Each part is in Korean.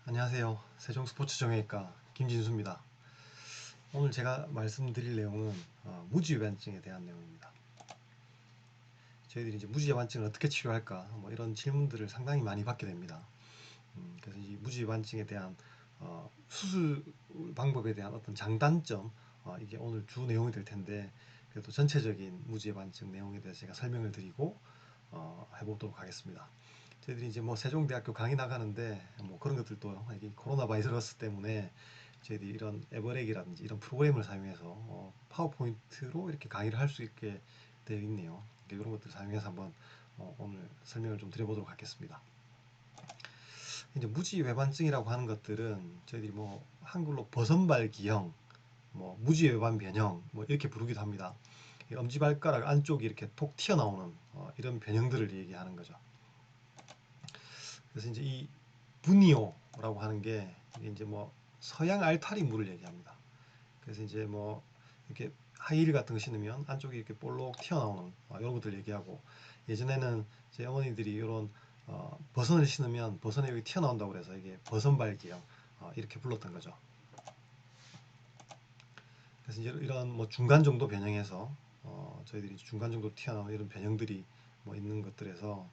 안녕하세요. 세종스포츠정형외과 김진수입니다. 오늘 제가 말씀드릴 내용은 무지외반증에 대한 내용입니다. 저희들이 이제 무지외반증을 어떻게 치료할까 뭐 이런 질문들을 상당히 많이 받게 됩니다. 그래서 이 무지외반증에 대한 수술 방법에 대한 어떤 장단점 이게 오늘 주 내용이 될 텐데 그래도 전체적인 무지외반증 내용에 대해서 제가 설명을 드리고 해보도록 하겠습니다. 저희들이 이제 뭐 세종대학교 강의 나가는데 뭐 그런 것들도 이게 코로나 바이러스 때문에 저희들이 이런 에버렉이라든지 이런 프로그램을 사용해서 파워포인트로 이렇게 강의를 할 수 있게 되어 있네요. 이런 것들을 사용해서 한번 오늘 설명을 좀 드려보도록 하겠습니다. 이제 무지외반증이라고 하는 것들은 저희들이 뭐 한글로 버선발 기형, 뭐 무지외반 변형 뭐 이렇게 부르기도 합니다. 엄지발가락 안쪽이 이렇게 톡 튀어나오는 이런 변형들을 얘기하는 거죠. 그래서 이제 이 부니오라고 하는 게 이게 이제 뭐 서양 알타리 물을 얘기합니다. 그래서 이제 뭐 이렇게 하이힐 같은 거 신으면 안쪽이 이렇게 볼록 튀어나오는 이런 것들 얘기하고, 예전에는 제 어머니들이 이런 버선을 신으면 버선에 여기 튀어나온다고 그래서 이게 버선발기형 이렇게 불렀던 거죠. 그래서 이제 이런 뭐 중간 정도 변형해서 저희들이 중간 정도 튀어나오는 이런 변형들이 뭐 있는 것들에서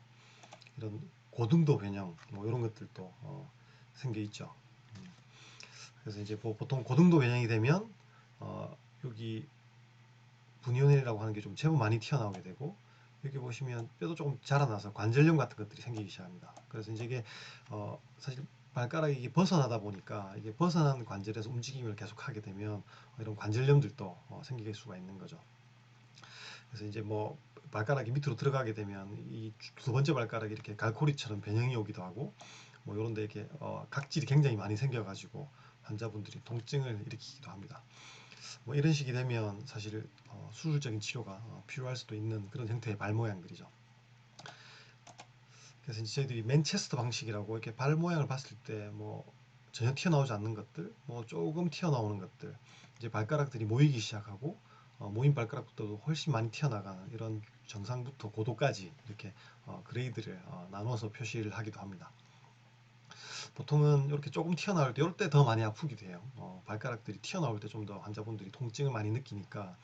이런 고등도 변형 뭐 이런 것들도 생겨 있죠. 그래서 이제 뭐 보통 고등도 변형이 되면 여기 분위원이라고 하는 게 좀 제법 많이 튀어나오게 되고, 여기 보시면 뼈도 조금 자라나서 관절염 같은 것들이 생기기 시작합니다. 그래서 이제 이게 사실 발가락이 벗어나다 보니까 이게 벗어난 관절에서 움직임을 계속 하게 되면 이런 관절염들도 생길 수가 있는 거죠. 그래서 이제 뭐 발가락이 밑으로 들어가게 되면 이 두 번째 발가락이 이렇게 갈고리처럼 변형이 오기도 하고, 뭐 이런데 이렇게 각질이 굉장히 많이 생겨가지고 환자분들이 통증을 일으키기도 합니다. 뭐 이런 식이 되면 사실 수술적인 치료가 필요할 수도 있는 그런 형태의 발 모양들이죠. 그래서 이제 저희들이 맨체스터 방식이라고 이렇게 발 모양을 봤을 때 뭐 전혀 튀어나오지 않는 것들, 뭐 조금 튀어나오는 것들, 이제 발가락들이 모이기 시작하고 모인 발가락부터도 훨씬 많이 튀어나가는 이런 정상부터 고도까지 이렇게 그레이드를 나눠서 표시를 하기도 합니다. 보통은 이렇게 조금 튀어나올 때 이럴 때 더 많이 아프기도 해요. 발가락들이 튀어나올 때 좀 더 환자분들이 통증을 많이 느끼니까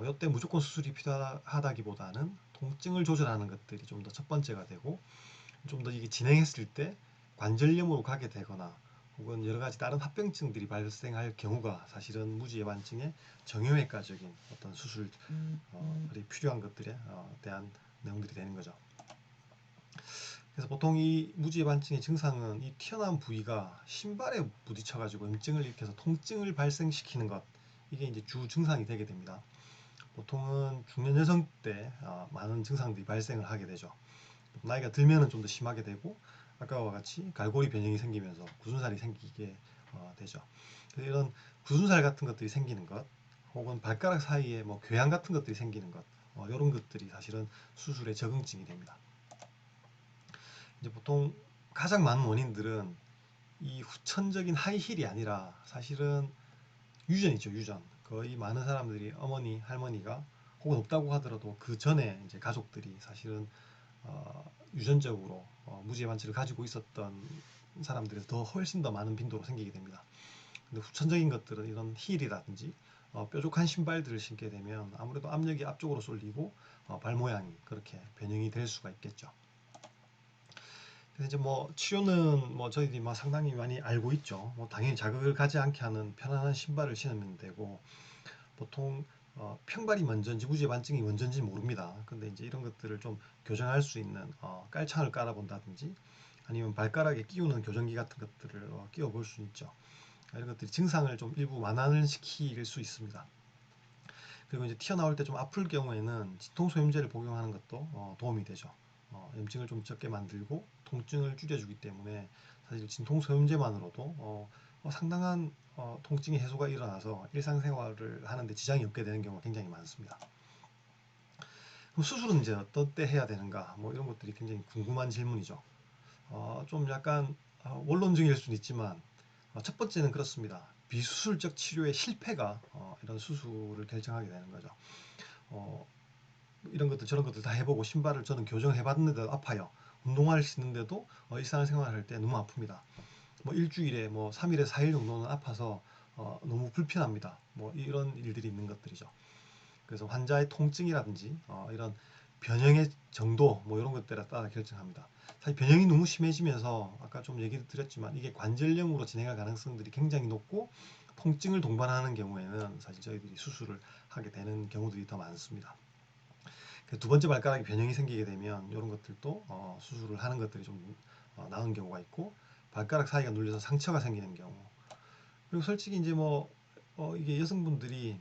이때 무조건 수술이 필요하다기보다는 통증을 조절하는 것들이 좀 더 첫 번째가 되고, 좀 더 이게 진행했을 때 관절염으로 가게 되거나 혹은 여러 가지 다른 합병증들이 발생할 경우가 사실은 무지외반증의 정형외과적인 어떤 수술이 필요한 것들에 대한 내용들이 되는 거죠. 그래서 보통 이 무지외반증의 증상은 이 튀어나온 부위가 신발에 부딪혀가지고 염증을 일으켜서 통증을 발생시키는 것, 이게 이제 주 증상이 되게 됩니다. 보통은 중년 여성 때 많은 증상들이 발생을 하게 되죠. 나이가 들면은 좀 더 심하게 되고, 아까와 같이 갈고리 변형이 생기면서 굳은살이 생기게 되죠. 이런 굳은살 같은 것들이 생기는 것, 혹은 발가락 사이에 뭐 궤양 같은 것들이 생기는 것, 이런 것들이 사실은 수술의 적응증이 됩니다. 이제 보통 가장 많은 원인들은 이 후천적인 하이힐이 아니라 사실은 유전이죠, 유전. 거의 많은 사람들이 어머니, 할머니가 혹은 없다고 하더라도 그 전에 이제 가족들이 사실은 유전적으로 무지의 반치를 가지고 있었던 사람들에서 더 훨씬 더 많은 빈도로 생기게 됩니다. 근데 후천적인 것들은 이런 힐이라든지 뾰족한 신발들을 신게 되면 아무래도 압력이 앞쪽으로 쏠리고 발 모양이 그렇게 변형이 될 수가 있겠죠. 그래서 이제 뭐 치료는 뭐 저희들이 막 상당히 많이 알고 있죠. 뭐 당연히 자극을 가지 않게 하는 편안한 신발을 신으면 되고, 보통 평발이 먼저인지 무지반증이 먼저인지 모릅니다. 근데 이제 이런 것들을 좀 교정할 수 있는 깔창을 깔아본다든지 아니면 발가락에 끼우는 교정기 같은 것들을 끼워 볼 수 있죠. 이런 것들이 증상을 좀 일부 완화를 시킬 수 있습니다. 그리고 이제 튀어나올 때 좀 아플 경우에는 진통소염제를 복용하는 것도 도움이 되죠. 염증을 좀 적게 만들고 통증을 줄여주기 때문에 사실 진통소염제만으로도 상당한 통증의 해소가 일어나서 일상생활을 하는데 지장이 없게 되는 경우가 굉장히 많습니다. 그럼 수술은 이제 어떤 때 해야 되는가? 뭐 이런 것들이 굉장히 궁금한 질문이죠. 좀 약간 원론적일 수는 있지만 첫 번째는 그렇습니다. 비수술적 치료의 실패가 이런 수술을 결정하게 되는 거죠. 이런 것들 저런 것들 다 해보고 신발을 저는 교정해 봤는데도 아파요. 운동화를 신는데도 일상생활을 할 때 너무 아픕니다. 뭐 일주일에 뭐 3일에 4일 정도는 아파서 너무 불편합니다. 뭐 이런 일들이 있는 것들이죠. 그래서 환자의 통증이라든지 이런 변형의 정도 뭐 이런 것들에 따라 결정합니다. 사실 변형이 너무 심해지면서 아까 좀 얘기 드렸지만 이게 관절염으로 진행할 가능성들이 굉장히 높고 통증을 동반하는 경우에는 사실 저희들이 수술을 하게 되는 경우들이 더 많습니다. 두 번째 발가락에 변형이 생기게 되면 이런 것들도 수술을 하는 것들이 좀 나은 경우가 있고, 발가락 사이가 눌려서 상처가 생기는 경우, 그리고 솔직히 이제 뭐 이게 여성분들이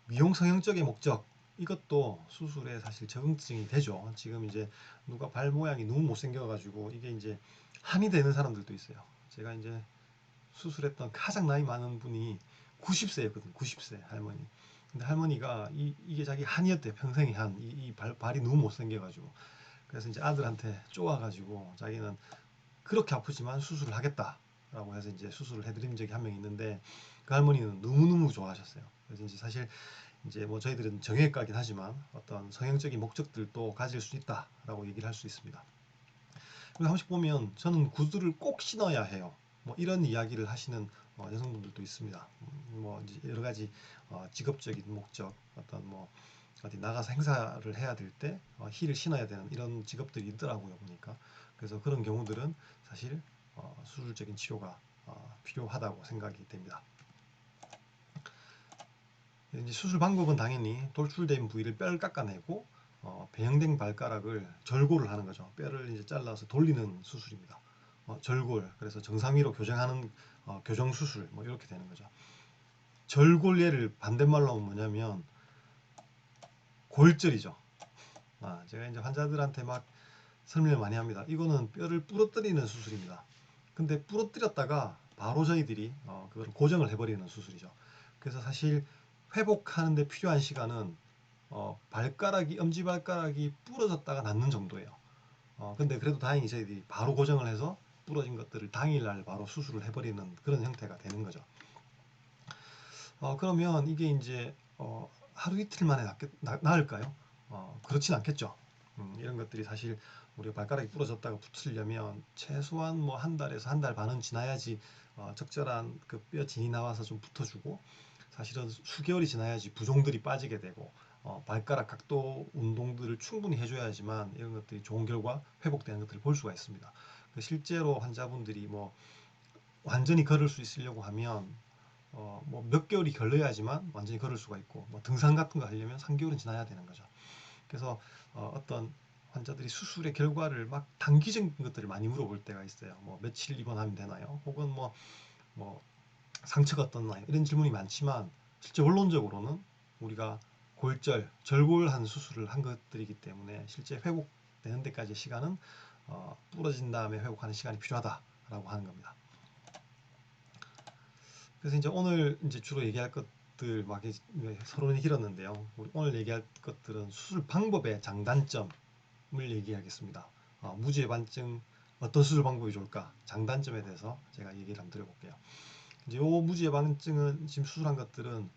미용 성형적인 목적, 이것도 수술에 사실 적응증이 되죠. 지금 이제 누가 발 모양이 너무 못생겨가지고 이게 이제 한이 되는 사람들도 있어요. 제가 이제 수술했던 가장 나이 많은 분이 90세였거든. 90세 할머니. 근데 할머니가 이게 자기 한이었대. 평생의 한. 발이 너무 못생겨가지고. 그래서 이제 아들한테 쪼아가지고 자기는 그렇게 아프지만 수술을 하겠다라고 해서 이제 수술을 해드린 적이 한 명 있는데, 그 할머니는 너무너무 좋아하셨어요. 그래서 이제 사실 이제 뭐 저희들은 정형외과긴 하지만 어떤 성형적인 목적들도 가질 수 있다라고 얘기를 할 수 있습니다. 그리고 한 번씩 보면 저는 구두를 꼭 신어야 해요. 뭐 이런 이야기를 하시는 여성분들도 있습니다. 뭐 이제 여러 가지 직업적인 목적, 어떤 뭐 어디 나가서 행사를 해야 될 때 힐을 신어야 되는 이런 직업들이 있더라고요, 보니까. 그래서 그런 경우들은 사실 수술적인 치료가 필요하다고 생각이 됩니다. 이제 수술 방법은 당연히 돌출된 부위를 뼈를 깎아내고 배형된 발가락을 절골을 하는 거죠. 뼈를 이제 잘라서 돌리는 수술입니다. 절골, 그래서 정상 위로 교정하는 교정 수술, 뭐 이렇게 되는 거죠. 절골 예를 반대말로 하면 뭐냐면 골절이죠. 제가 이제 환자들한테 막 설명을 많이 합니다. 이거는 뼈를 부러뜨리는 수술입니다. 근데 부러뜨렸다가 바로 저희들이 그걸 고정을 해버리는 수술이죠. 그래서 사실 회복하는데 필요한 시간은 발가락이, 엄지발가락이 부러졌다가 낫는 정도예요. 근데 그래도 다행히 저희들이 바로 고정을 해서 부러진 것들을 당일날 바로 수술을 해버리는 그런 형태가 되는 거죠. 그러면 이게 이제 하루 이틀 만에 나을까요? 그렇진 않겠죠. 이런 것들이 사실 우리가 발가락이 부러졌다가 붙으려면 최소한 뭐 한 달에서 한 달 반은 지나야지 적절한 그 뼈 진이 나와서 좀 붙어주고, 사실은 수개월이 지나야지 부종들이 빠지게 되고 발가락 각도 운동들을 충분히 해줘야지만 이런 것들이 좋은 결과 회복되는 것들을 볼 수가 있습니다. 실제로 환자분들이 뭐 완전히 걸을 수 있으려고 하면 뭐 몇 개월이 걸려야지만 완전히 걸을 수가 있고, 뭐 등산 같은 거 하려면 3개월은 지나야 되는 거죠. 그래서 어떤 환자들이 수술의 결과를 막 단기적인 것들을 많이 물어볼 때가 있어요. 뭐 며칠 입원하면 되나요? 혹은 뭐 상처가 어떻나요? 이런 질문이 많지만 실제 원론적으로는 우리가 절골한 수술을 한 것들이기 때문에 실제 회복되는 데까지 시간은 부러진 다음에 회복하는 시간이 필요하다라고 하는 겁니다. 그래서 이제 오늘 이제 주로 얘기할 것들 막 서론이 길었는데요. 오늘 얘기할 것들은 수술 방법의 장단점을 얘기하겠습니다. 무지외반증 어떤 수술 방법이 좋을까? 장단점에 대해서 제가 얘기를 한번 드려볼게요. 이제 요 무지외반증은 지금 수술한 것들은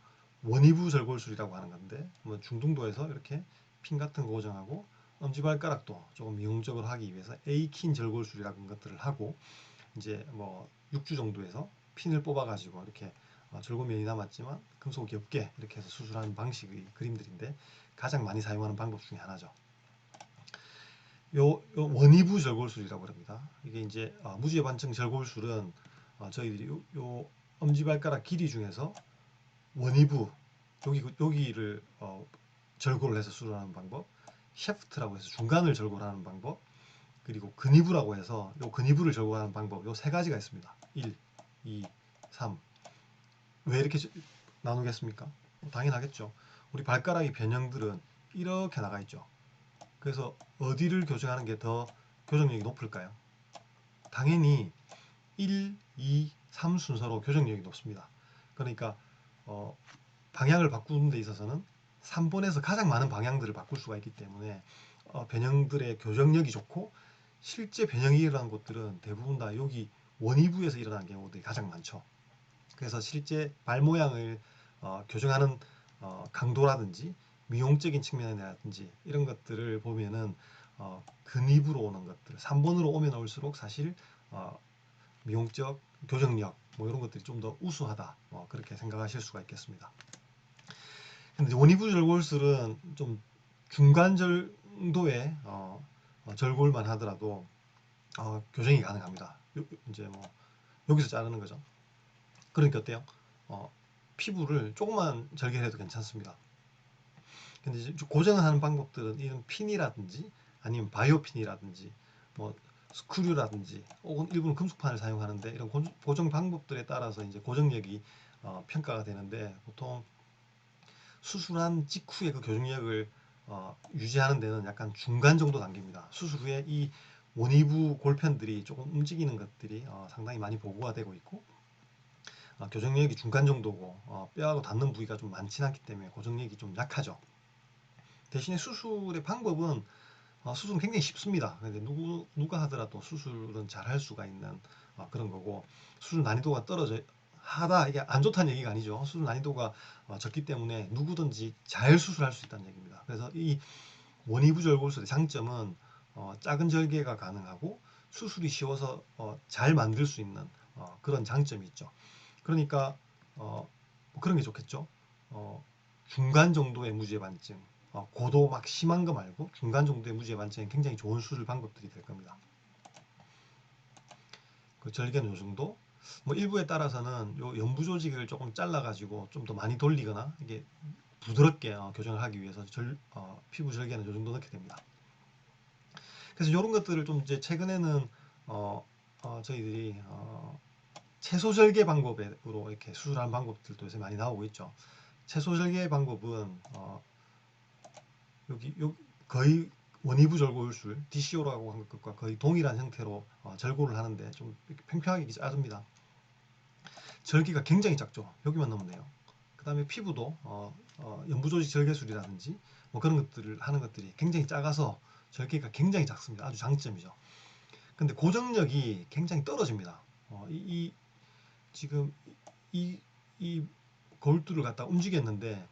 원위부 절골술이라고 하는 건데, 뭐 중등도에서 이렇게 핀 같은 거 고정하고 엄지발가락도 조금 미용적으로 하기 위해서 에이킨 절골술이라는 것들을 하고, 이제 뭐 6주 정도에서 핀을 뽑아가지고 이렇게 절골면이 남았지만 금속이 없게 이렇게 해서 수술하는 방식의 그림들인데, 가장 많이 사용하는 방법 중에 하나죠. 요 원위부 절골술이라고 합니다. 이게 이제 무지외반증 절골술은 저희들이 요 엄지발가락 길이 중에서 원위부 여기를 절골을 해서 수술하는 방법, 셰프트라고 해서 중간을 절골하는 방법, 그리고 근위부라고 해서 요 근위부를 절골하는 방법, 요 세 가지가 있습니다. 1, 2, 3. 왜 이렇게 나누겠습니까? 당연하겠죠. 우리 발가락의 변형들은 이렇게 나가 있죠. 그래서 어디를 교정하는 게 더 교정력이 높을까요? 당연히 1, 2, 3 순서로 교정력이 높습니다. 그러니까 방향을 바꾸는 데 있어서는 3번에서 가장 많은 방향들을 바꿀 수가 있기 때문에 변형들의 교정력이 좋고, 실제 변형이 일어난 곳들은 대부분 다 여기 원위부에서 일어나는 경우들이 가장 많죠. 그래서 실제 발 모양을 교정하는 강도라든지 미용적인 측면이라든지 이런 것들을 보면은 근입으로 오는 것들 3번으로 오면 올수록 사실 미용적, 교정력 뭐 이런 것들이 좀 더 우수하다 그렇게 생각하실 수가 있겠습니다. 근데 원이부절골술은 좀 중간 정도의 절골만 하더라도 교정이 가능합니다. 이제 뭐 여기서 자르는 거죠. 그러니까 어때요? 피부를 조금만 절개해도 괜찮습니다. 근데 이제 고정을 하는 방법들은 이런 핀이라든지 아니면 바이오핀이라든지 뭐 스크류라든지 혹은 일부는 금속판을 사용하는데 이런 고정 방법들에 따라서 이제 고정력이 평가가 되는데 보통 수술한 직후에 그 교정력을 유지하는 데는 약간 중간 정도 단계입니다. 수술 후에 이 원위부 골편들이 조금 움직이는 것들이 상당히 많이 보고가 되고 있고 교정력이 중간 정도고 뼈하고 닿는 부위가 좀 많지는 않기 때문에 고정력이 좀 약하죠. 대신에 수술의 방법은 수술은 굉장히 쉽습니다. 근데 누가 하더라도 수술은 잘 할 수가 있는 그런 거고 수술 난이도가 떨어져 하다 이게 안 좋다는 얘기가 아니죠. 수술 난이도가 적기 때문에 누구든지 잘 수술할 수 있다는 얘기입니다. 그래서 이 원위부절골술의 장점은 작은 절개가 가능하고 수술이 쉬워서 잘 만들 수 있는 그런 장점이 있죠. 그러니까 뭐 그런 게 좋겠죠. 어, 중간 정도의 무죄 반증, 고도 막 심한 거 말고 중간 정도의 무죄 반증이 굉장히 좋은 수술 방법들이 될 겁니다. 그 절개는 요 정도. 뭐 일부에 따라서는 요 연부 조직을 조금 잘라가지고 좀 더 많이 돌리거나 이게 부드럽게 교정을 하기 위해서 피부 절개는 요 정도 넣게 됩니다. 그래서 이런 것들을 좀 이제 최근에는 저희들이 채소 절개 방법으로 이렇게 수술하는 방법들도 요새 많이 나오고 있죠. 채소 절개 방법은 여기 거의 원위부 절골술 DCO라고 한 것과 거의 동일한 형태로 절골을 하는데 좀 이렇게 평평하게 자릅니다. 절개가 굉장히 작죠. 여기만 넣으면 돼요. 그 다음에 피부도 연부조직 절개술이라든지 뭐 그런 것들을 하는 것들이 굉장히 작아서 절개가 굉장히 작습니다. 아주 장점이죠. 근데 고정력이 굉장히 떨어집니다. 지금 이, 이 거울줄을 갖다 움직였는데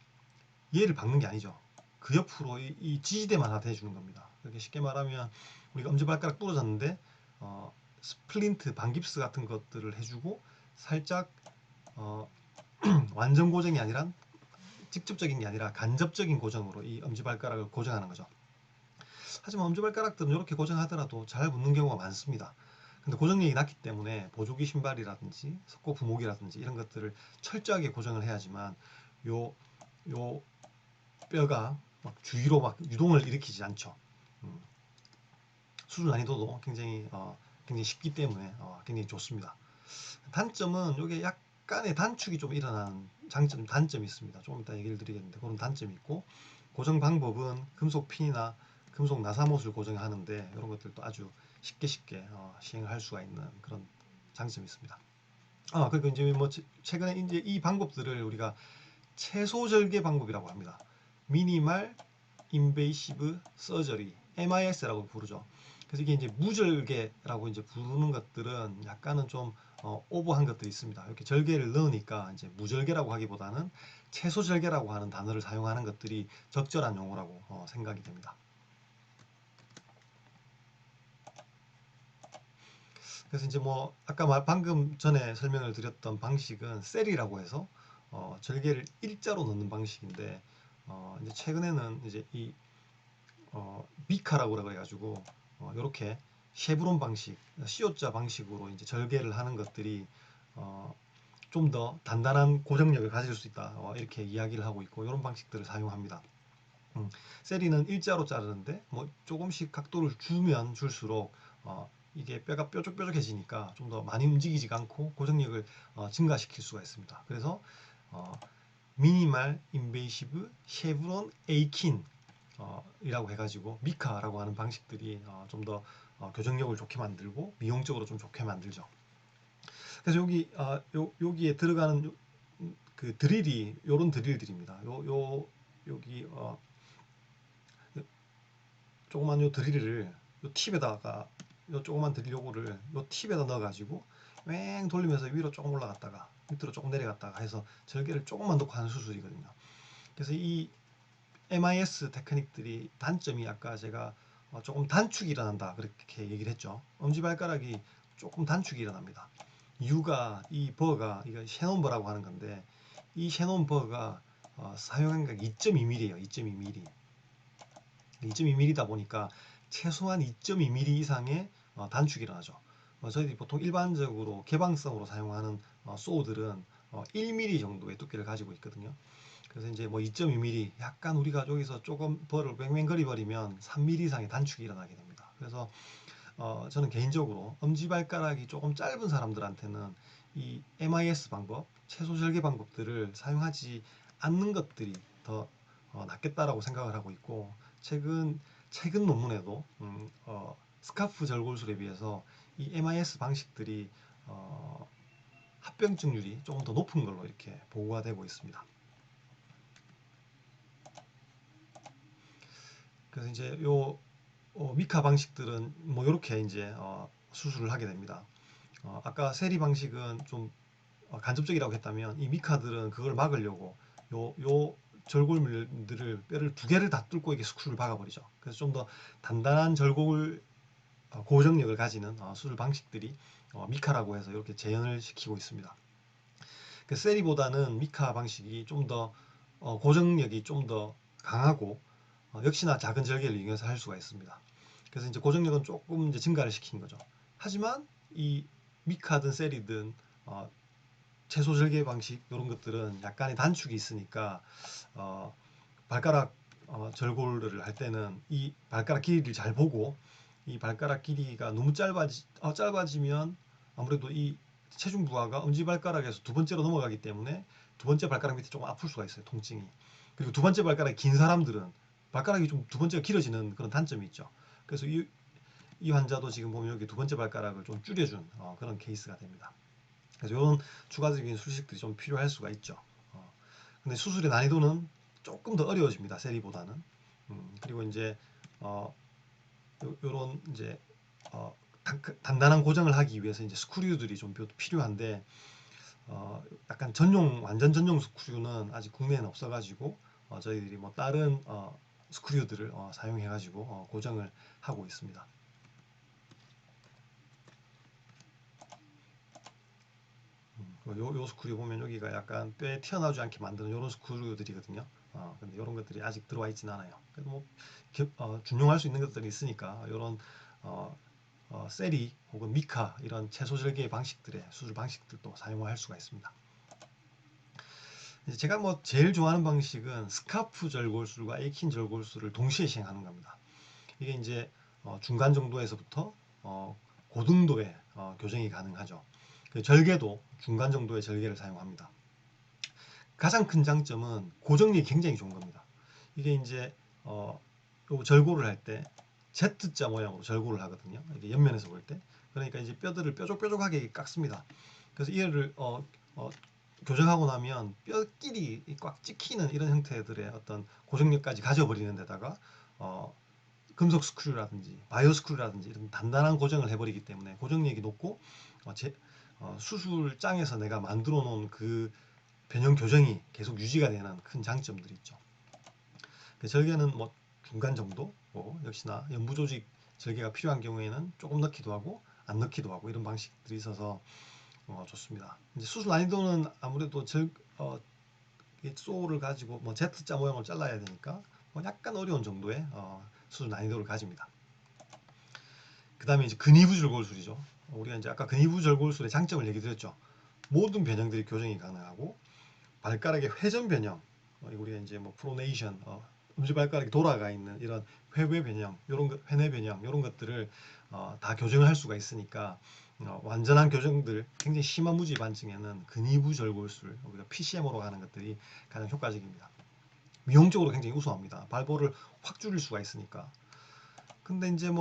얘를 박는 게 아니죠. 그 옆으로 이 지지대만 하나 대주는 겁니다. 이렇게 쉽게 말하면 우리가 엄지발가락 부러졌는데 스플린트, 반깁스 같은 것들을 해주고 살짝 완전 고정이 아니라 직접적인 게 아니라 간접적인 고정으로 이 엄지발가락을 고정하는 거죠. 하지만 엄지발가락들은 이렇게 고정하더라도 잘 붙는 경우가 많습니다. 근데 고정력이 낮기 때문에 보조기 신발이라든지 석고 부목이라든지 이런 것들을 철저하게 고정을 해야지만 요 뼈가 막 주위로 막 유동을 일으키지 않죠. 수술 난이도도 굉장히 쉽기 때문에 굉장히 좋습니다. 단점은 이게 약간의 단축이 좀 일어나는 단점이 있습니다. 조금 이따 얘기를 드리겠는데 그런 단점이 있고 고정 방법은 금속 핀이나 금속 나사못을 고정하는데 이런 것들도 아주 쉽게 시행을 할 수가 있는 그런 장점이 있습니다. 그리고 이제 뭐 최근에 이제 이 방법들을 우리가 채소 절개 방법이라고 합니다. 미니멀 인베이시브 서저리 MIS라고 부르죠. 그래서 이게 이제 무절개라고 이제 부르는 것들은 약간은 좀 오버한 것들이 있습니다. 이렇게 절개를 넣으니까 이제 무절개라고 하기보다는 채소절개라고 하는 단어를 사용하는 것들이 적절한 용어라고 생각이 됩니다. 그래서 이제 뭐 아까 방금 전에 설명을 드렸던 방식은 셀이라고 해서 절개를 일자로 넣는 방식인데 이제 최근에는 이제 이 미카라고 그래가지고 이렇게 쉐브론 방식, C자 방식으로 이제 절개를 하는 것들이 좀 더 단단한 고정력을 가질 수 있다. 이렇게 이야기를 하고 있고 이런 방식들을 사용합니다. 세리는 일자로 자르는데 뭐 조금씩 각도를 주면 줄수록 이게 뼈가 뾰족뾰족해지니까 좀 더 많이 움직이지가 않고 고정력을 증가시킬 수가 있습니다. 그래서 미니멀 인베이시브 쉐브론 에이킨 이라고 해가지고 미카라고 하는 방식들이 좀 더 교정력을 좋게 만들고 미용적으로 좀 좋게 만들죠. 그래서 여기에 들어가는 그 드릴이 요런 드릴들입니다. 여기 조그만 요 드릴을 요 팁에다가 요 조그만 드릴 요거를 요 팁에다 넣어가지고 왱 돌리면서 위로 조금 올라갔다가 밑으로 조금 내려갔다가 해서 절개를 조금만 넣고 하는 수술이거든요. 그래서 이 MIS 테크닉들이 단점이 아까 제가 조금 단축이 일어난다 그렇게 얘기를 했죠. 엄지발가락이 조금 단축이 일어납니다. 이유가 이 버가 이거 셰논버라고 하는 건데 이 셰논버가 사용 간격이 2.2mm예요. 2.2mm. 2.2mm다 보니까 최소한 2.2mm 이상의 단축이 일어나죠. 저희들이 보통 일반적으로 개방성으로 사용하는 소우들은 1mm 정도의 두께를 가지고 있거든요. 그래서 이제 뭐 2.2mm 약간 우리가 여기서 조금 벌을 맹맹거리 버리면 3mm 이상의 단축이 일어나게 됩니다. 그래서 저는 개인적으로 엄지발가락이 조금 짧은 사람들한테는 이 MIS 방법, 채소 절개 방법들을 사용하지 않는 것들이 더 낫겠다라고 생각을 하고 있고 최근 논문에도 스카프 절골술에 비해서 이 MIS 방식들이 합병증률이 조금 더 높은 걸로 이렇게 보고가 되고 있습니다. 그래서 이제 요 미카 방식들은 뭐 이렇게 이제 수술을 하게 됩니다. 아까 세리 방식은 좀 간접적이라고 했다면 이 미카들은 그걸 막으려고 요 절골물들을 뼈를 두 개를 다 뚫고 이렇게 스크류를 박아버리죠. 그래서 좀 더 단단한 절골 고정력을 가지는 수술 방식들이 미카라고 해서 이렇게 재현을 시키고 있습니다. 그 세리보다는 미카 방식이 좀 더 고정력이 좀 더 강하고 역시나 작은 절개를 이용해서 할 수가 있습니다. 그래서 이제 고정력은 조금 이제 증가를 시킨 거죠. 하지만 이 미카든 세리든 채소 절개 방식 이런 것들은 약간의 단축이 있으니까 발가락 절골을 할 때는 이 발가락 길이를 잘 보고 이 발가락 길이가 너무 짧아지면 아무래도 이 체중 부하가 엄지발가락에서 두 번째로 넘어가기 때문에 두 번째 발가락 밑에 조금 아플 수가 있어요. 통증이. 그리고 두 번째 발가락이 긴 사람들은 발가락이 좀 두 번째가 길어지는 그런 단점이 있죠. 그래서 이 환자도 지금 보면 여기 두 번째 발가락을 좀 줄여준 그런 케이스가 됩니다. 그래서 이런 추가적인 수식들이 좀 필요할 수가 있죠. 근데 수술의 난이도는 조금 더 어려워집니다. 세리보다는. 그리고 이제 요런 이제 단단한 고정을 하기 위해서 이제 스크류들이 좀 필요한데 약간 완전 전용 스크류는 아직 국내에는 없어가지고 저희들이 뭐 다른 스크류들을 사용해가지고 고정을 하고 있습니다. 요 스크류 보면 여기가 약간 뼈에 튀어나오지 않게 만드는 이런 스크류들이거든요. 근데 이런 것들이 아직 들어와 있지는 않아요. 그래도 뭐 준용할 수 있는 것들이 있으니까 이런 세리 혹은 미카 이런 채소 절개 방식들의 수술 방식들도 사용할 수가 있습니다. 이제 제가 뭐 제일 좋아하는 방식은 스카프 절골술과 에이킨 절골술을 동시에 시행하는 겁니다. 이게 이제 중간 정도에서부터 고등도의 교정이 가능하죠. 그 절개도 중간 정도의 절개를 사용합니다. 가장 큰 장점은 고정력이 굉장히 좋은 겁니다. 이게 이제 요 절골을 할 때 Z자 모양으로 절골을 하거든요. 이게 옆면에서 볼 때. 그러니까 이제 뼈들을 뾰족뾰족하게 깎습니다. 그래서 이를 교정하고 나면 뼈끼리 꽉 찍히는 이런 형태들의 어떤 고정력까지 가져버리는 데다가 금속 스크류라든지 바이오 스크류라든지 이런 단단한 고정을 해버리기 때문에 고정력이 높고 수술장에서 내가 만들어 놓은 그 변형 교정이 계속 유지가 되는 큰 장점들이 있죠. 절개는 뭐 중간 정도, 역시나 연부 조직 절개가 필요한 경우에는 조금 넣기도 하고 안 넣기도 하고 이런 방식들이 있어서 좋습니다. 이제 수술 난이도는 아무래도 소를 가지고 뭐 Z자 모양으로 잘라야 되니까 뭐 약간 어려운 정도의 수술 난이도를 가집니다. 그 다음에 이제 근위부절골술이죠. 우리가 이제 아까 근위부절골술의 장점을 얘기 드렸죠. 모든 변형들이 교정이 가능하고 발가락의 회전 변형, 우리가 이제 뭐 프로네이션, 엄지발가락이 돌아가 있는 이런 회외 변형, 회내 변형 이런 것들을 다 교정을 할 수가 있으니까 완전한 교정들, 굉장히 심한 무지 반증에는 근위부절골술, 우리가 PCM으로 가는 것들이 가장 효과적입니다. 미용적으로 굉장히 우수합니다. 발볼을 확 줄일 수가 있으니까. 근데 이제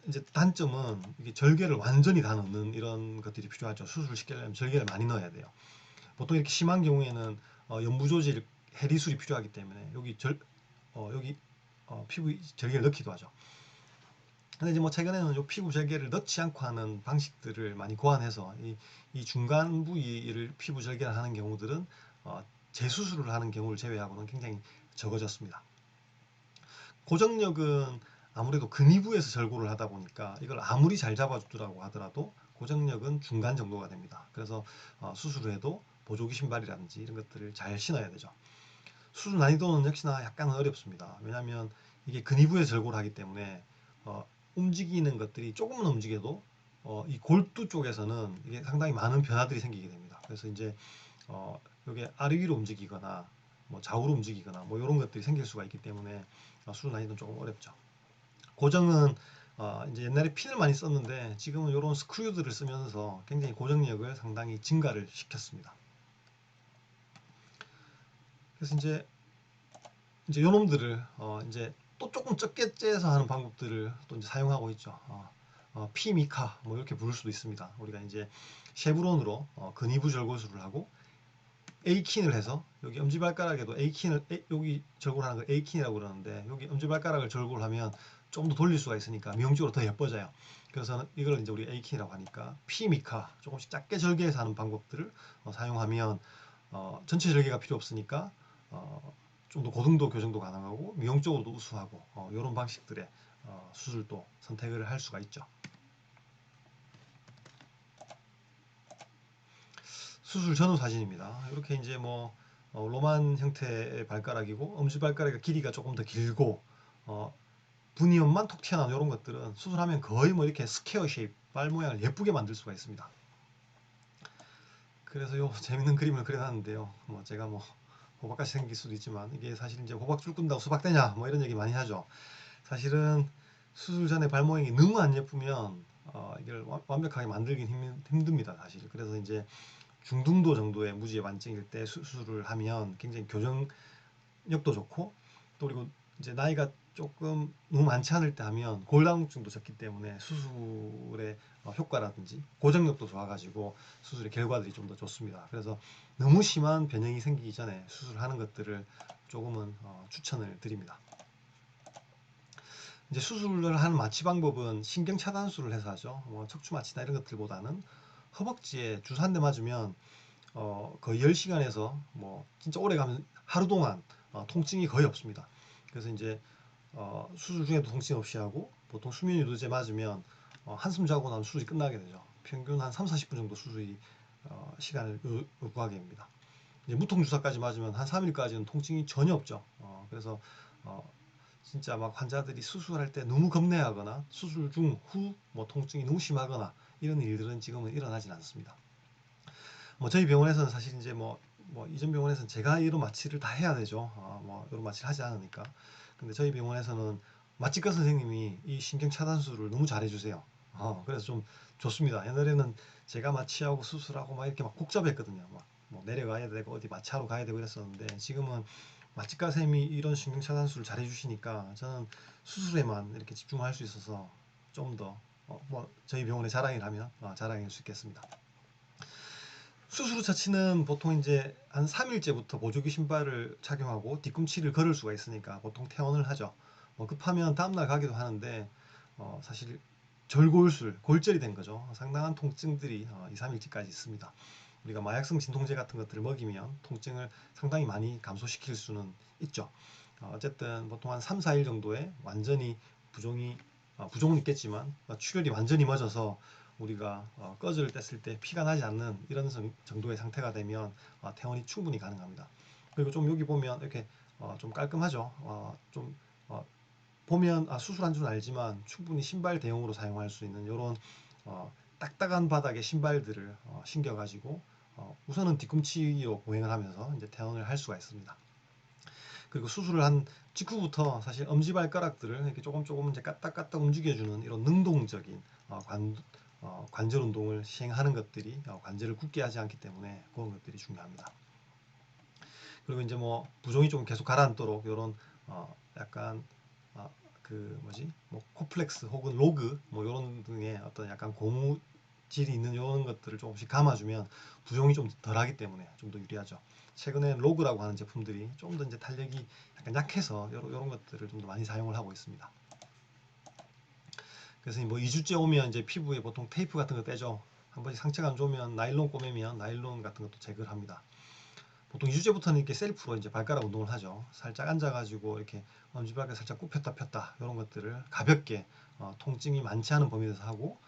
이제 단점은 이게 절개를 완전히 다 넣는 이런 것들이 필요하죠. 수술을 시키려면 절개를 많이 넣어야 돼요. 보통 이렇게 심한 경우에는 연부조질 해리술이 필요하기 때문에 여기 피부 절개를 넣기도 하죠. 근데 이제 뭐 최근에는 요 피부 절개를 넣지 않고 하는 방식들을 많이 고안해서 이 중간 부위를 피부 절개를 하는 경우들은 재수술을 하는 경우를 제외하고는 굉장히 적어졌습니다. 고정력은 아무래도 근위부에서 절골을 하다 보니까 이걸 아무리 잘 잡아주더라고 하더라도 고정력은 중간 정도가 됩니다. 그래서 수술을 해도 보조기 신발이라든지 이런 것들을 잘 신어야 되죠. 수술 난이도는 역시나 약간 어렵습니다. 왜냐하면 이게 근위부에서 절골을 하기 때문에 움직이는 것들이 조금만 움직여도 이 골두 쪽에서는 이게 상당히 많은 변화들이 생기게 됩니다. 그래서 이제 이게 아래 위로 움직이거나 뭐 좌우로 움직이거나 뭐 이런 것들이 생길 수가 있기 때문에 수술 난이도는 조금 어렵죠. 고정은 이제 옛날에 핀을 많이 썼는데 지금은 이런 스크류들을 쓰면서 굉장히 고정력을 상당히 증가를 시켰습니다. 그래서 이제 요놈들을 이제 또 조금 적게 째서 하는 방법들을 또 이제 사용하고 있죠. 피미카 뭐 이렇게 부를 수도 있습니다. 우리가 이제 쉐브론으로 근위부 절골술을 하고 A킨을 해서 여기 엄지발가락에도 A킨을 여기 절골하는 걸 A킨이라고 그러는데 여기 엄지발가락을 절골하면 좀 더 돌릴 수가 있으니까 미용적으로 더 예뻐져요. 그래서 이걸 이제 우리 A킨이라고 하니까 피미카 조금씩 작게 절개해서 하는 방법들을 사용하면 전체 절개가 필요 없으니까 좀 더 고등도 교정도 가능하고 미용적으로도 우수하고 이런 방식들의 수술도 선택을 할 수가 있죠. 수술 전후 사진입니다. 이렇게 이제 뭐 로만 형태의 발가락이고 엄지발가락의 길이가 조금 더 길고 분이음만 톡 튀어나온 이런 것들은 수술하면 거의 뭐 이렇게 스퀘어 쉐입 발 모양을 예쁘게 만들 수가 있습니다. 그래서 요 재밌는 그림을 그려놨는데요. 뭐 제가 뭐 호박같이 생길 수도 있지만 이게 사실 이제 호박줄 끈다고 수박되냐 뭐 이런 얘기 많이 하죠. 사실은 수술 전에 발 모양이 너무 안 예쁘면 이걸 완벽하게 만들긴 힘듭니다 사실. 그래서 이제 중등도 정도의 무지의 반증일 때 수술을 하면 굉장히 교정력도 좋고 또 그리고 이제 나이가 조금 너무 많지 않을 때 하면 골다공증도 적기 때문에 수술의 효과라든지 고정력도 좋아가지고 수술의 결과들이 좀 더 좋습니다. 그래서 너무 심한 변형이 생기기 전에 수술하는 것들을 조금은 추천을 드립니다. 이제 수술을 하는 마취 방법은 신경 차단술을 해서 하죠. 뭐 척추 마취나 이런 것들보다는 허벅지에 주사 한 대 맞으면 거의 10시간에서 뭐 진짜 오래 가면 하루 동안 통증이 거의 없습니다. 그래서 이제 수술 중에도 통증 없이 하고 보통 수면 유도제 맞으면 한숨 자고 나면 수술이 끝나게 되죠. 평균 한 3, 40분 정도 수술이 시간을 요구하게 됩니다. 이제 무통 주사까지 맞으면 한 3일까지는 통증이 전혀 없죠. 그래서 진짜 막 환자들이 수술할 때 너무 겁내하거나 수술 중 후 뭐 통증이 너무 심하거나 이런 일들은 지금은 일어나진 않습니다. 뭐 저희 병원에서는 사실 이제 뭐 이전 병원에서는 제가 이런 마취를 다 해야 되죠. 뭐 이런 마취를 하지 않으니까. 근데 저희 병원에서는 마취과 선생님이 이 신경 차단술을 너무 잘해주세요. 그래서 좀 좋습니다. 옛날에는 제가 마취하고 수술하고 막 이렇게 막 복잡했거든요. 막 뭐 내려가야 되고 어디 마취하러 가야 되고 이랬었는데 지금은 마취과 선생님이 이런 신경 차단술을 잘해주시니까 저는 수술에만 이렇게 집중할 수 있어서 좀 더 뭐 저희 병원의 자랑이라면 자랑일 수 있겠습니다. 수술 후 처치는 보통 이제 한 3일째부터 보조기 신발을 착용하고 뒤꿈치를 걸을 수가 있으니까 보통 퇴원을 하죠. 뭐 급하면 다음날 가기도 하는데 사실 절골술, 골절이 된 거죠. 상당한 통증들이 2, 3일째까지 있습니다. 우리가 마약성 진통제 같은 것들을 먹이면 통증을 상당히 많이 감소시킬 수는 있죠. 어쨌든 보통 한 3, 4일 정도에 완전히 부종은 있겠지만 출혈이 완전히 멎어서 우리가 꺼즈를 뗐을 때 피가 나지 않는 이런 정도의 상태가 되면 퇴원이 충분히 가능합니다. 그리고 좀 여기 보면 이렇게 좀 깔끔하죠. 좀 보면 수술한 줄 알지만 충분히 신발 대용으로 사용할 수 있는 이런 딱딱한 바닥의 신발들을 신겨가지고 우선은 뒤꿈치로 보행을 하면서 이제 퇴원을 할 수가 있습니다. 그리고 수술을 한 직후부터 사실 엄지발가락들을 이렇게 조금 이제 까딱까딱 움직여주는 이런 능동적인 관절 운동을 시행하는 것들이 관절을 굳게 하지 않기 때문에 그런 것들이 중요합니다. 그리고 이제 뭐 부종이 좀 계속 가라앉도록 이런 약간 그 뭐지 뭐 코플렉스 혹은 로그 뭐 이런 등의 어떤 약간 고무질이 있는 이런 것들을 조금씩 감아주면 부종이 좀 덜하기 때문에 좀 더 유리하죠. 최근에 로그라고 하는 제품들이 좀 더 이제 탄력이 약간 약해서 이런 것들을 좀 더 많이 사용을 하고 있습니다. 그래서 뭐 2주째 오면 이제 피부에 보통 테이프 같은 거 떼죠. 한 번씩 상처가 안 좋으면 나일론 꼬매면 나일론 같은 것도 제거를 합니다. 보통 2주째부터는 이렇게 셀프로 이제 발가락 운동을 하죠. 살짝 앉아가지고 이렇게 엄지발가락 살짝 굽혔다 폈다 이런 것들을 가볍게 통증이 많지 않은 범위에서 하고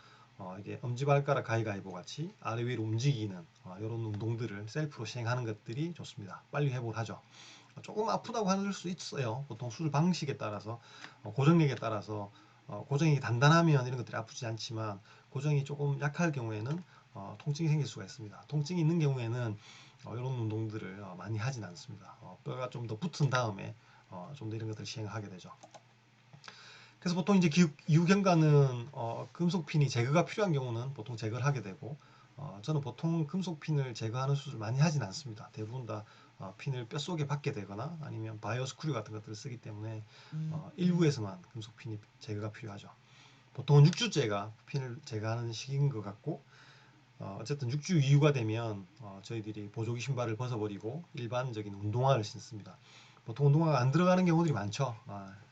이게 엄지발가락 가위가위보 같이 아래 위로 움직이는 이런 운동들을 셀프로 시행하는 것들이 좋습니다. 빨리 회복을 하죠. 조금 아프다고 할 수 있어요. 보통 수술 방식에 따라서 고정력에 따라서 고정이 단단하면 이런 것들이 아프지 않지만 고정이 조금 약할 경우에는 통증이 생길 수가 있습니다. 통증이 있는 경우에는 이런 운동들을 많이 하진 않습니다. 뼈가 좀 더 붙은 다음에 좀 더 이런 것들을 시행하게 되죠. 그래서 보통 이제 이후경과는 금속핀이 제거가 필요한 경우는 보통 제거를 하게 되고 저는 보통 금속핀을 제거하는 수술 많이 하진 않습니다. 대부분 다 핀을 뼛속에 박게 되거나 아니면 바이오 스크류 같은 것들을 쓰기 때문에 일부에서만 금속핀이 제거가 필요하죠. 보통은 6주째가 핀을 제거하는 시기인 것 같고 어쨌든 6주 이후가 되면 저희들이 보조기 신발을 벗어버리고 일반적인 운동화를 신습니다. 보통 운동화가 안 들어가는 경우들이 많죠.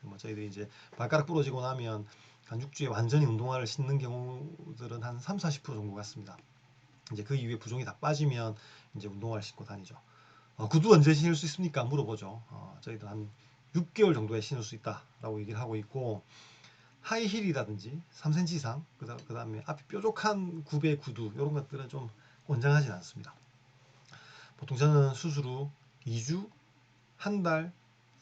뭐 저희들이 이제 발가락 부러지고 나면 한 6주에 완전히 운동화를 신는 경우들은 한 3, 40% 정도 같습니다. 이제 그 이후에 부종이 다 빠지면 이제 운동화를 신고 다니죠. 구두 언제 신을 수 있습니까? 물어보죠. 저희들 한 6개월 정도에 신을 수 있다라고 얘기를 하고 있고 하이힐이라든지 3cm 이상 그 다음에 앞이 뾰족한 굽의 구두 이런 것들은 좀 권장하진 않습니다. 보통 저는 수술 후 2주, 한 달,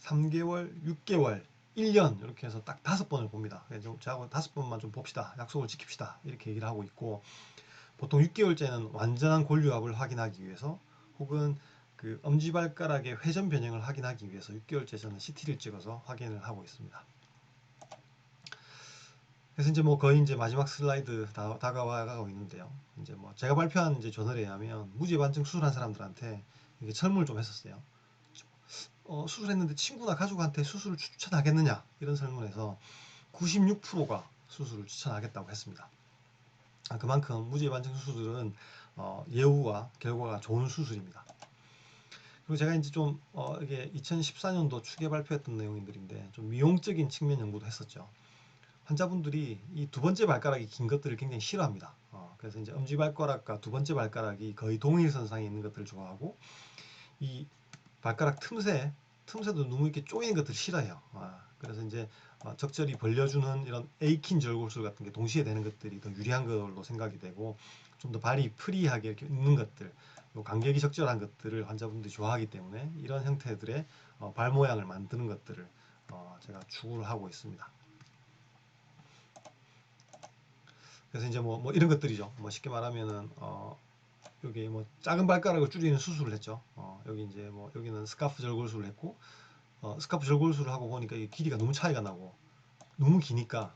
3개월, 6개월, 1년 이렇게 해서 딱 5번을 봅니다. 그래서 저하고 5번만 좀 봅시다. 약속을 지킵시다. 이렇게 얘기를 하고 있고 보통 6개월째는 완전한 골유압을 확인하기 위해서 혹은 그 엄지발가락의 회전 변형을 확인하기 위해서 6개월째 저는 CT를 찍어서 확인을 하고 있습니다. 그래서 이제 뭐 거의 이제 마지막 슬라이드 다가와가고 있는데요. 이제 뭐 제가 발표한 이제 저널에 의하면 무지반증 수술한 사람들한테 이게 설문을 좀 했었어요. 수술했는데 친구나 가족한테 수술을 추천하겠느냐 이런 설문에서 96%가 수술을 추천하겠다고 했습니다. 그만큼 무지반증 수술은 예후와 결과가 좋은 수술입니다. 그리고 제가 이제 좀 이게 2014년도 추계 발표했던 내용들인데 좀 미용적인 측면 연구도 했었죠. 환자분들이 이 두 번째 발가락이 긴 것들을 굉장히 싫어합니다. 그래서 이제 엄지발가락과 두 번째 발가락이 거의 동일선상에 있는 것들을 좋아하고 이 발가락 틈새도 너무 이렇게 쪼이는 것들을 싫어해요. 그래서 이제 적절히 벌려주는 이런 에이킨 절골술 같은 게 동시에 되는 것들이 더 유리한 걸로 생각이 되고 좀 더 발이 프리하게 이렇게 있는 것들 간격이 적절한 것들을 환자분들이 좋아하기 때문에 이런 형태들의 발 모양을 만드는 것들을 제가 추구를 하고 있습니다. 그래서 이제 뭐 이런 것들이죠. 뭐 쉽게 말하면은 여기 뭐 작은 발가락을 줄이는 수술을 했죠. 여기 이제 뭐 여기는 스카프 절골술을 했고 스카프 절골술을 하고 보니까 이 길이가 너무 차이가 나고 너무 기니까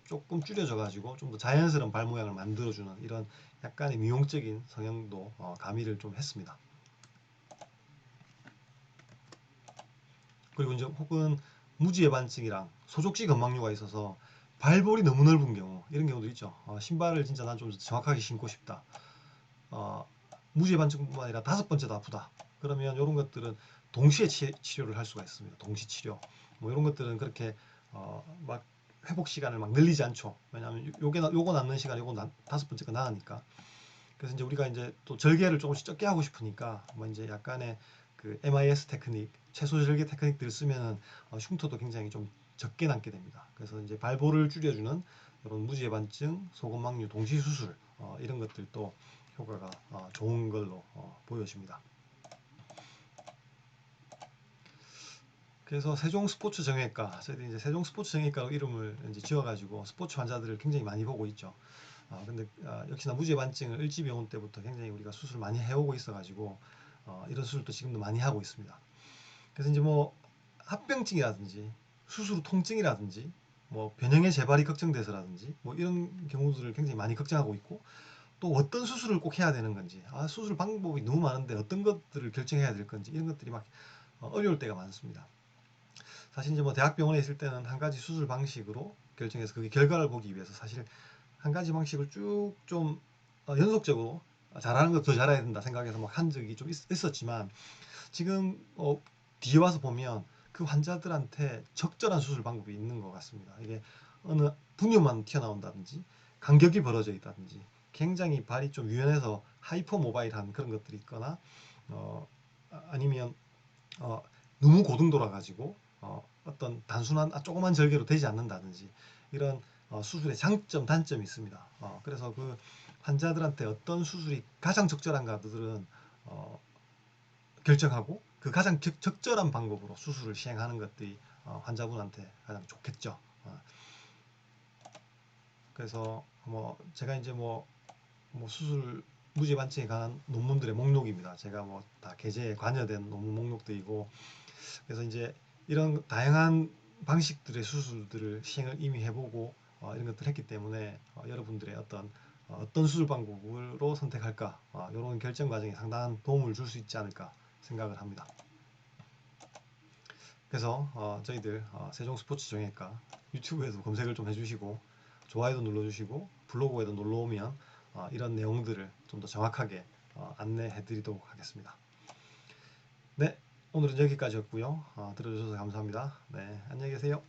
조금 줄여져 가지고 좀 더 자연스러운 발 모양을 만들어주는 이런 약간의 미용적인 성향도 가미를 좀 했습니다. 그리고 이제 혹은 무지해반증이랑 소족지 건망류가 있어서 발볼이 너무 넓은 경우 이런 경우도 있죠. 신발을 진짜 난 좀 정확하게 신고 싶다. 무지해반증뿐만 아니라 5번째도 아프다. 그러면 이런 것들은 동시에 치료를 할 수가 있습니다. 동시 치료. 뭐 이런 것들은 그렇게 막 회복 시간을 막 늘리지 않죠. 왜냐하면 요거 낫는 시간 요거 5번째가 나으니까. 그래서 이제 우리가 이제 또 절개를 조금씩 적게 하고 싶으니까 뭐 이제 약간의 그 MIS 테크닉, 최소 절개 테크닉들을 쓰면은 흉터도 굉장히 좀 적게 남게 됩니다. 그래서 이제 발볼을 줄여주는 이런 무지해반증, 소근막류 동시 수술 이런 것들도 효과가 좋은 걸로 보여집니다. 그래서 세종 스포츠 정형외과, 저희들이 이제 세종 스포츠 정형외과로 이름을 이제 지어가지고 스포츠 환자들을 굉장히 많이 보고 있죠. 근데 역시나 무지해반증을 을지병원 때부터 굉장히 우리가 수술 많이 해오고 있어가지고 이런 수술도 지금도 많이 하고 있습니다. 그래서 이제 뭐 합병증이라든지 수술 후 통증이라든지 뭐 변형의 재발이 걱정돼서라든지 뭐 이런 경우들을 굉장히 많이 걱정하고 있고 또 어떤 수술을 꼭 해야 되는 건지 수술 방법이 너무 많은데 어떤 것들을 결정해야 될 건지 이런 것들이 막 어려울 때가 많습니다. 사실 이제 뭐 대학병원에 있을 때는 한 가지 수술 방식으로 결정해서 그게 결과를 보기 위해서 사실 한 가지 방식을 쭉 좀 연속적으로 잘하는 것 더 잘해야 된다 생각해서 막 한 적이 좀 있었지만 지금 뒤에 와서 보면 그 환자들한테 적절한 수술 방법이 있는 것 같습니다. 이게 어느 분뇨만 튀어나온다든지 간격이 벌어져 있다든지 굉장히 발이 좀 유연해서 하이퍼 모바일한 그런 것들이 있거나 아니면 너무 고등도라 가지고 어떤 단순한 조그만 절개로 되지 않는다든지 이런 수술의 장점, 단점이 있습니다. 그래서 그 환자들한테 어떤 수술이 가장 적절한가들은 결정하고 그 가장 적절한 방법으로 수술을 시행하는 것들이 환자분한테 가장 좋겠죠. 그래서 뭐 제가 이제 뭐 수술 무죄반증에 관한 논문들의 목록입니다. 제가 뭐 다 게재에 관여된 논문 목록들이고, 그래서 이제 이런 다양한 방식들의 수술들을 시행을 이미 해보고 이런 것들을 했기 때문에 여러분들의 어떤 수술 방법으로 선택할까 이런 결정 과정에 상당한 도움을 줄 수 있지 않을까 생각을 합니다. 그래서 저희들 세종스포츠 정형외과 유튜브에도 검색을 좀 해주시고 좋아요도 눌러주시고 블로그에도 놀러오면 이런 내용들을 좀 더 정확하게 안내해드리도록 하겠습니다. 네, 오늘은 여기까지였고요. 들어주셔서 감사합니다. 네, 안녕히 계세요.